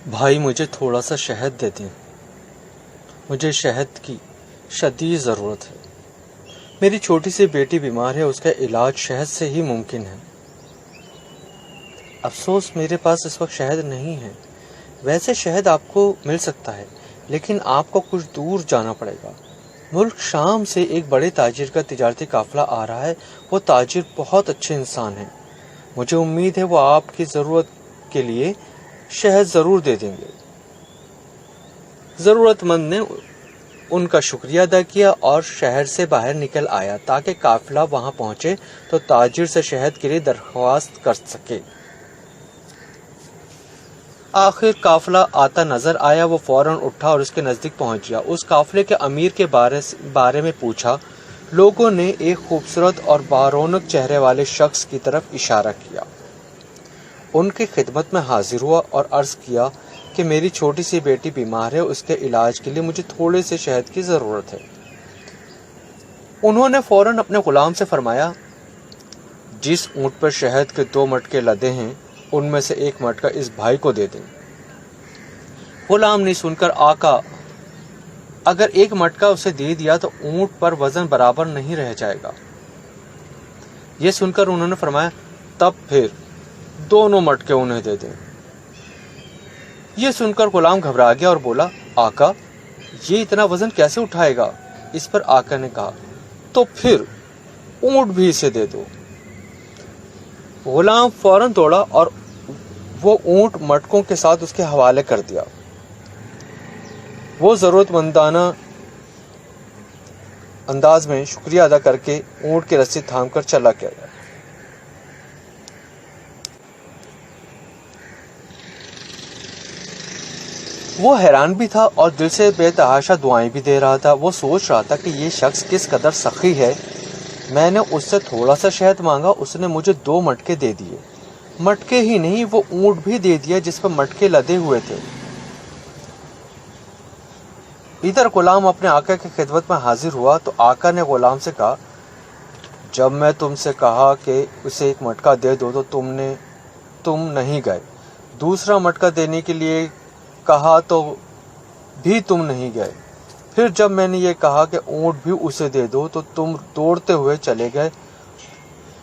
بھائی مجھے تھوڑا سا شہد دے دیں، مجھے شہد کی شدید ضرورت ہے۔ میری چھوٹی سی بیٹی بیمار ہے، اس کا علاج شہد سے ہی ممکن ہے۔ افسوس میرے پاس اس وقت شہد نہیں ہے۔ ویسے شہد آپ کو مل سکتا ہے، لیکن آپ کو کچھ دور جانا پڑے گا۔ ملک شام سے ایک بڑے تاجر کا تجارتی قافلہ آ رہا ہے۔ وہ تاجر بہت اچھے انسان ہیں، مجھے امید ہے وہ آپ کی ضرورت کے لیے شہد ضرور دے دیں گے۔ ضرورت مند نے ان کا شکریہ ادا کیا اور شہر سے باہر نکل آیا تاکہ قافلہ وہاں پہنچے تو تاجر سے شہد کے لیے درخواست کر سکے۔ آخر قافلہ آتا نظر آیا، وہ فوراً اٹھا اور اس کے نزدیک پہنچ گیا۔ اس قافلے کے امیر کے بارے میں پوچھا۔ لوگوں نے ایک خوبصورت اور بارونق چہرے والے شخص کی طرف اشارہ کیا۔ ان کی خدمت میں حاضر ہوا اور عرض کیا کہ میری چھوٹی سی بیٹی بیمار ہے، اس کے علاج کے لیے مجھے تھوڑے سے شہد کی ضرورت ہے۔ انہوں نے فوراً اپنے غلام سے فرمایا، جس اونٹ پر شہد کے 2 مٹکے لدے ہیں ان میں سے 1 مٹکا اس بھائی کو دے دیں۔ غلام نے سن کر، آقا اگر 1 مٹکا اسے دے دیا تو اونٹ پر وزن برابر نہیں رہ جائے گا۔ یہ سن کر انہوں نے فرمایا، تب پھر 2 مٹکے انہیں دے دیں۔ یہ سن کر غلام گھبرا گیا اور بولا، آقا یہ اتنا وزن کیسے اٹھائے گا؟ اس پر آقا نے کہا، تو پھر اونٹ بھی اسے دے دو۔ غلام فوراً دوڑا اور وہ اونٹ مٹکوں کے ساتھ اس کے حوالے کر دیا۔ وہ ضرورت مندانہ انداز میں شکریہ ادا کر کے اونٹ کی رسی تھام کر چلا گیا۔ وہ حیران بھی تھا اور دل سے بے تحاشا دعائیں بھی دے رہا تھا۔ وہ سوچ رہا تھا کہ یہ شخص کس قدر سخی ہے۔ میں نے اس سے تھوڑا سا شہد مانگا، اس نے مجھے 2 مٹکے دے دیے۔ مٹکے ہی نہیں، وہ اونٹ بھی دے دیا جس پر مٹکے لدے ہوئے تھے۔ ادھر غلام اپنے آقا کی خدمت میں حاضر ہوا تو آقا نے غلام سے کہا، جب میں تم سے کہا کہ اسے 1 مٹکا دے دو تو تم نہیں گئے، دوسرا مٹکا دینے کے لیے کہا تو بھی تم نہیں گئے، پھر جب میں نے یہ کہا کہ اونٹ بھی اسے دے دو تو تم دوڑتے ہوئے چلے گئے،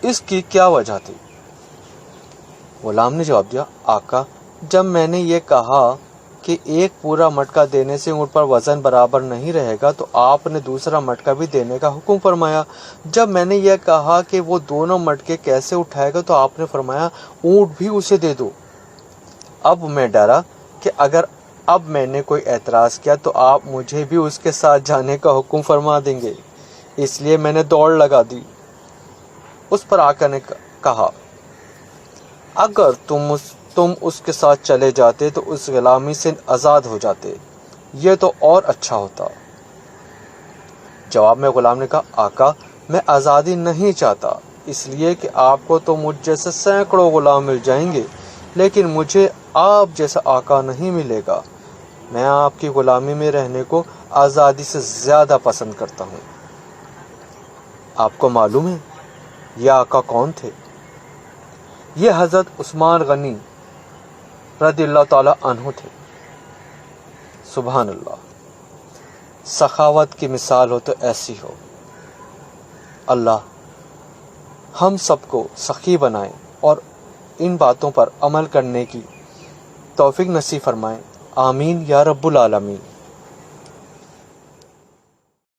اس کی کیا وجہ تھی؟ غلام نے جواب دیا، آقا جب میں نے یہ کہا کہ 1 پورا مٹکا دینے سے اونٹ پر وزن برابر نہیں رہے گا تو آپ نے دوسرا مٹکا بھی دینے کا حکم فرمایا۔ جب میں نے یہ کہا کہ وہ دونوں مٹکے کیسے اٹھائے گا تو آپ نے فرمایا اونٹ بھی اسے دے دو۔ اب میں ڈرا کہ اگر اب میں نے کوئی اعتراض کیا تو آپ مجھے بھی اس کے ساتھ جانے کا حکم فرما دیں گے، اس لیے میں نے دوڑ لگا دی۔ اس پر آقا نے کہا، اگر تم اس کے ساتھ چلے جاتے تو اس غلامی سے آزاد ہو جاتے، یہ تو اور اچھا ہوتا۔ جواب میں غلام نے کہا، آقا میں آزادی نہیں چاہتا، اس لیے کہ آپ کو تو مجھ جیسے سینکڑوں غلام مل جائیں گے، لیکن مجھے آپ جیسا آقا نہیں ملے گا۔ میں آپ کی غلامی میں رہنے کو آزادی سے زیادہ پسند کرتا ہوں۔ آپ کو معلوم ہے یہ آقا کون تھے؟ یہ حضرت عثمان غنی رضی اللہ تعالی عنہ تھے۔ سبحان اللہ، سخاوت کی مثال ہو تو ایسی ہو۔ اللہ ہم سب کو سخی بنائے اور ان باتوں پر عمل کرنے کی توفیق نصیب فرمائے، آمین یا رب العالمین۔